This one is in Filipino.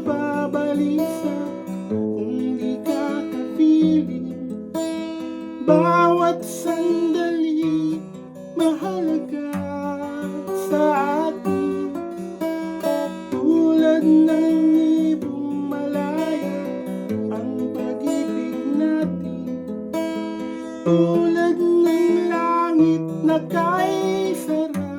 nababalisa kung di ka kapiling. Bawat sandali mahalaga sa atin, tulad ng ibong malaya ang pag-ibig natin, tulad ng langit na kay sarap.